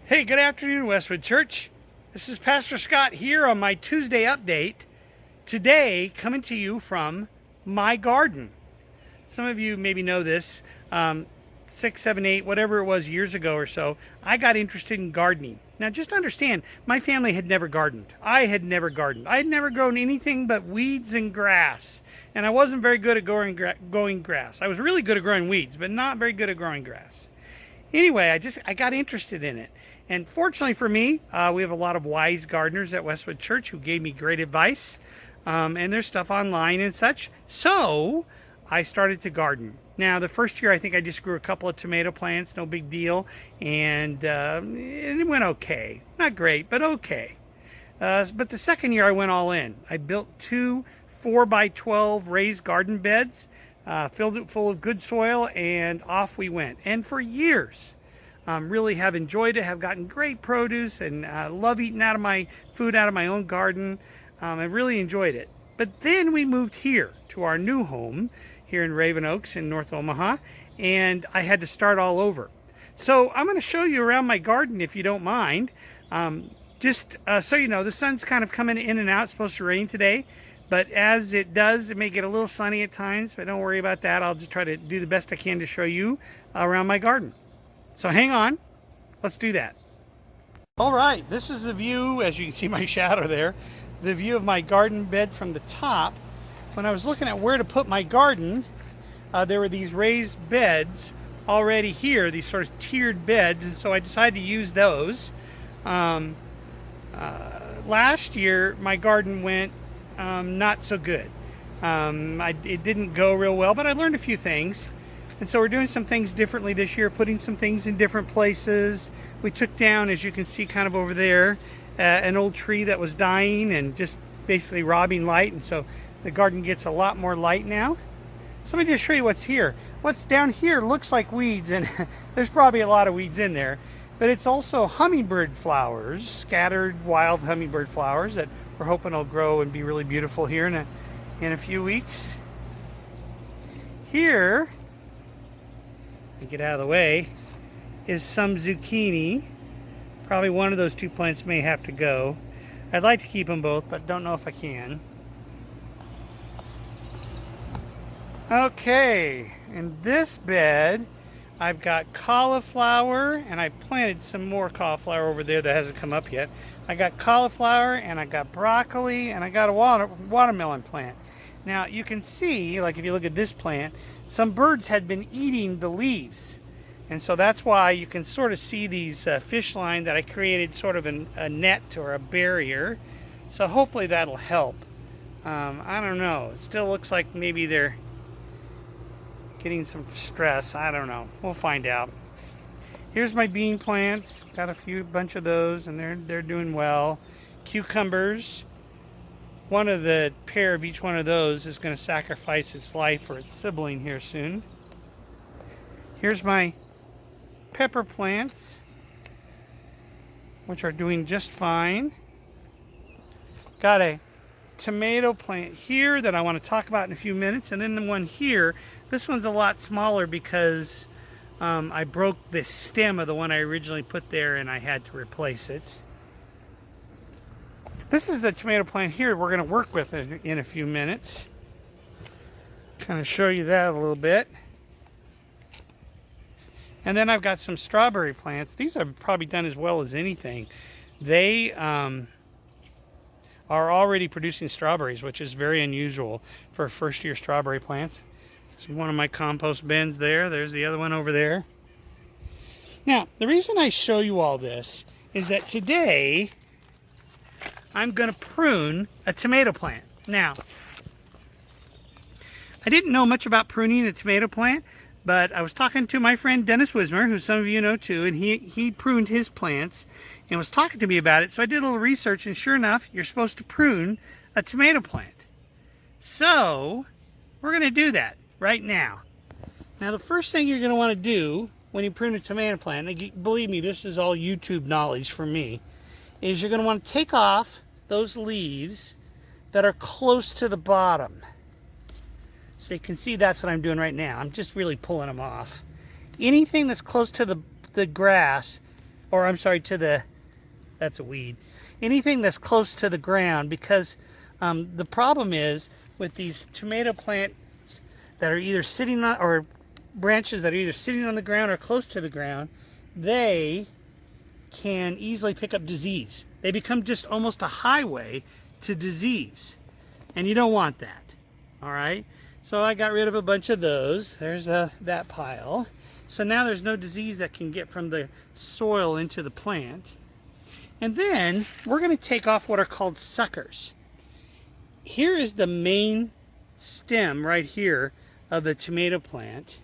Hey, good afternoon, Westwood Church. This is Pastor Scott here on my Tuesday update. Today, coming to you from my garden. Some of you maybe know this. 6, 7, 8, whatever it was years ago or so, I got interested in gardening. Now, just understand, my family had never gardened. I had never gardened. I had never grown anything but weeds and grass. And I wasn't very good at growing grass. I was really good at growing weeds, but not very good at growing grass. Anyway, I got interested in it. And fortunately for me, we have a lot of wise gardeners at Westwood Church who gave me great advice. And there's stuff online and such. So I started to garden. Now, the first year, I think I just grew a couple of tomato plants, no big deal. And it went okay. Not great, but okay. But the second year, I went all in. I built 2 4x12 raised garden beds, filled it full of good soil, and off we went. And for years, really have enjoyed it, have gotten great produce, and love eating out of my food out of my own garden. I really enjoyed it. But then we moved here to our new home here in Raven Oaks in North Omaha, and I had to start all over. So I'm going to show you around my garden if you don't mind. Just so you know, the sun's kind of coming in and out. It's supposed to rain today, but as it does, it may get a little sunny at times, but don't worry about that. I'll just try to do the best I can to show you around my garden. So hang on, let's do that. All right, this is the view, as you can see my shadow there, the view of my garden bed from the top. When I was looking at where to put my garden, there were these raised beds already here, these sort of tiered beds, and so I decided to use those. Last year, my garden went not so good. It didn't go real well, but I learned a few things. And so we're doing some things differently this year, putting some things in different places. We took down, as you can see kind of over there, an old tree that was dying and just basically robbing light. And so the garden gets a lot more light now. So let me just show you what's here. What's down here looks like weeds, and there's probably a lot of weeds in there. But it's also hummingbird flowers, scattered wild hummingbird flowers that we're hoping will grow and be really beautiful here in a few weeks. Here, get out of the way, is some zucchini. Probably one of those 2 plants may have to go. I'd like to keep them both, but don't know if I can. Okay, in this bed, I've got cauliflower, and I planted some more cauliflower over there that hasn't come up yet. I got cauliflower, and I got broccoli, and I got a watermelon plant. Now, you can see, like if you look at this plant, some birds had been eating the leaves. And so that's why you can sort of see these fish line that I created, sort of a net or a barrier. So hopefully that'll help. I don't know. It still looks like maybe they're getting some stress. I don't know. We'll find out. Here's my bean plants. Got a bunch of those, and they're doing well. Cucumbers. One of the pair of each one of those is going to sacrifice its life for its sibling here soon. Here's my pepper plants, which are doing just fine. Got a tomato plant here that I want to talk about in a few minutes, and then the one here. This one's a lot smaller because I broke the stem of the one I originally put there, and I had to replace it. This is the tomato plant here we're going to work with in a few minutes. Kind of show you that a little bit. And then I've got some strawberry plants. These have probably done as well as anything. They are already producing strawberries, which is very unusual for first-year strawberry plants. So one of my compost bins there. There's the other one over there. Now, the reason I show you all this is that today I'm going to prune a tomato plant. Now, I didn't know much about pruning a tomato plant, but I was talking to my friend Dennis Wismer, who some of you know too, and he pruned his plants and was talking to me about it. So I did a little research, and sure enough, you're supposed to prune a tomato plant. So we're going to do that right now. Now, the first thing you're going to want to do when you prune a tomato plant, and believe me, this is all YouTube knowledge for me, is you're going to want to take off those leaves that are close to the bottom. So you can see that's what I'm doing right now. I'm just really pulling them off. Anything that's close to the grass or I'm sorry, that's a weed. Anything that's close to the ground, because the problem is with these tomato plants that are either sitting on, or branches that are either sitting on the ground or close to the ground, they can easily pick up disease. They become just almost a highway to disease, and you don't want that. All right, so I got rid of a bunch of those. There's that pile. So now there's no disease that can get from the soil into the plant. And then we're going to take off what are called suckers. Here is the main stem right here of the tomato plant.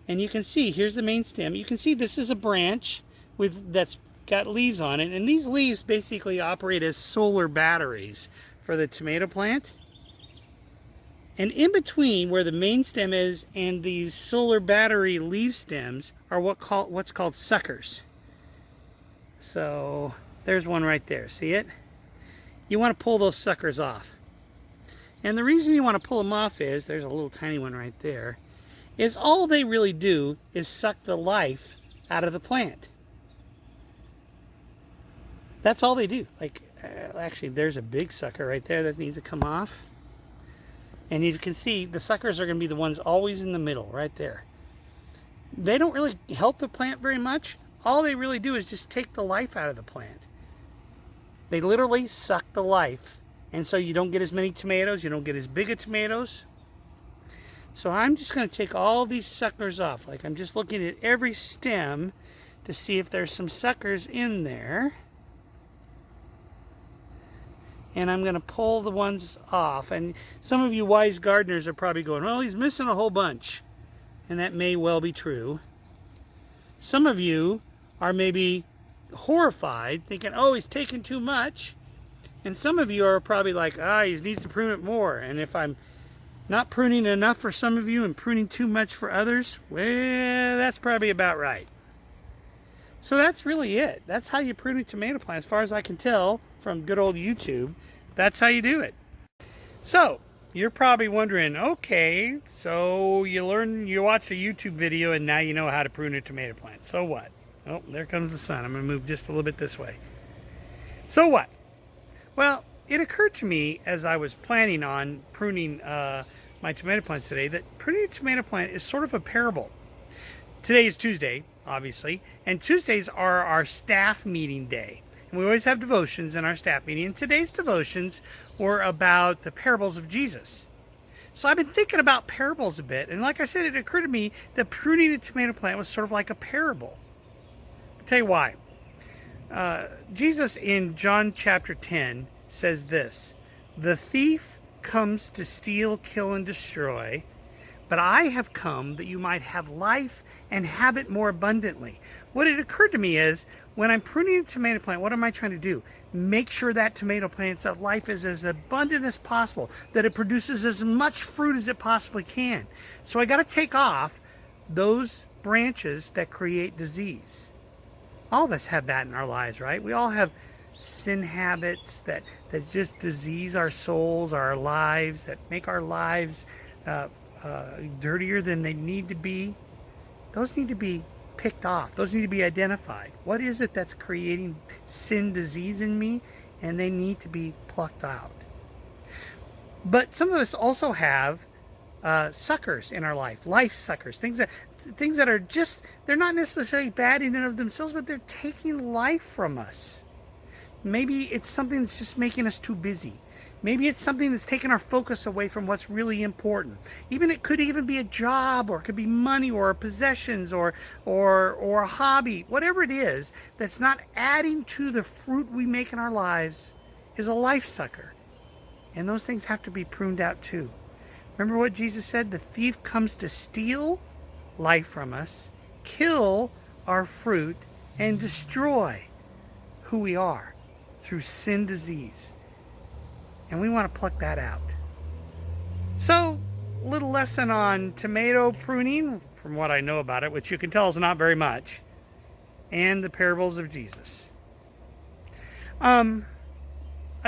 And you can see, here's the main stem. You can see this is a branch that's got leaves on it. And these leaves basically operate as solar batteries for the tomato plant. And in between where the main stem is and these solar battery leaf stems are what's called suckers. So there's one right there. See it? You want to pull those suckers off. And the reason you want to pull them off is, there's a little tiny one right there, is all they really do is suck the life out of the plant. That's all they do. Like, actually, there's a big sucker right there that needs to come off. And you can see the suckers are going to be the ones always in the middle, right there. They don't really help the plant very much. All they really do is just take the life out of the plant. They literally suck the life. And so you don't get as many tomatoes. You don't get as big of tomatoes. So I'm just going to take all these suckers off. Like, I'm just looking at every stem to see if there's some suckers in there. And I'm going to pull the ones off. And some of you wise gardeners are probably going, well, he's missing a whole bunch. And that may well be true. Some of you are maybe horrified, thinking, oh, he's taking too much. And some of you are probably like, he needs to prune it more. And if I'm not pruning enough for some of you and pruning too much for others, well, that's probably about right. So that's really it. That's how you prune a tomato plant, as far as I can tell from good old YouTube. That's how you do it. So you're probably wondering, okay, so you watched a YouTube video and now you know how to prune a tomato plant. So what? Oh, there comes the sun. I'm going to move just a little bit this way. So what? Well, it occurred to me as I was planning on pruning my tomato plants today that pruning a tomato plant is sort of a parable. Today is Tuesday, obviously, and Tuesdays are our staff meeting day. And we always have devotions in our staff meeting, and today's devotions were about the parables of Jesus. So I've been thinking about parables a bit, and like I said, it occurred to me that pruning a tomato plant was sort of like a parable. I'll tell you why. Jesus in John chapter 10 says this, "The thief comes to steal, kill, and destroy, but I have come that you might have life and have it more abundantly." What it occurred to me is, when I'm pruning a tomato plant, what am I trying to do? Make sure that tomato plant's life is as abundant as possible, that it produces as much fruit as it possibly can. So I got to take off those branches that create disease. All of us have that in our lives, right? We all have sin habits that just disease our souls, our lives, that make our lives dirtier than they need to be. Those need to be picked off. Those need to be identified. What is it that's creating sin disease in me? And they need to be plucked out. But some of us also have suckers in our life suckers, things that are just, they're not necessarily bad in and of themselves, but they're taking life from us. Maybe it's something that's just making us too busy. Maybe it's something that's taking our focus away from what's really important. It could even be a job, or it could be money, or possessions, or a hobby. Whatever it is that's not adding to the fruit we make in our lives is a life sucker. And those things have to be pruned out too. Remember what Jesus said? The thief comes to steal life from us, kill our fruit, and destroy who we are through sin disease. And we want to pluck that out. So, a little lesson on tomato pruning, from what I know about it, which you can tell is not very much, and the parables of Jesus. I'd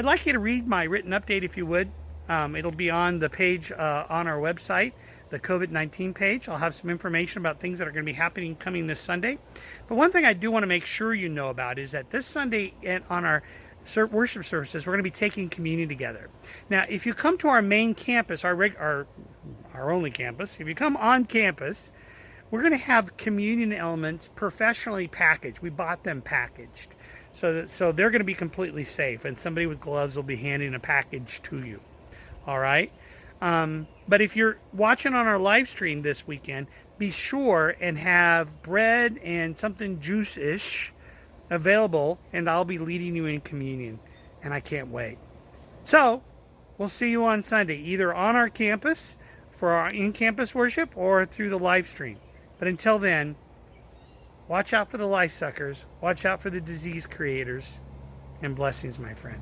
like you to read my written update if you would. It'll be on the page on our website, the COVID-19 page. I'll have some information about things that are going to be happening coming this Sunday. But one thing I do want to make sure you know about is that this Sunday on our worship services, we're going to be taking communion together. Now, if you come to our main campus, our only campus, if you come on campus, we're going to have communion elements professionally packaged. We bought them packaged. So they're going to be completely safe, and somebody with gloves will be handing a package to you. All right? But if you're watching on our live stream this weekend, be sure and have bread and something juice-ish available, and I'll be leading you in communion, and I can't wait. So, we'll see you on Sunday, either on our campus for our in-campus worship or through the live stream. But until then, watch out for the life suckers, watch out for the disease creators, and blessings, my friend.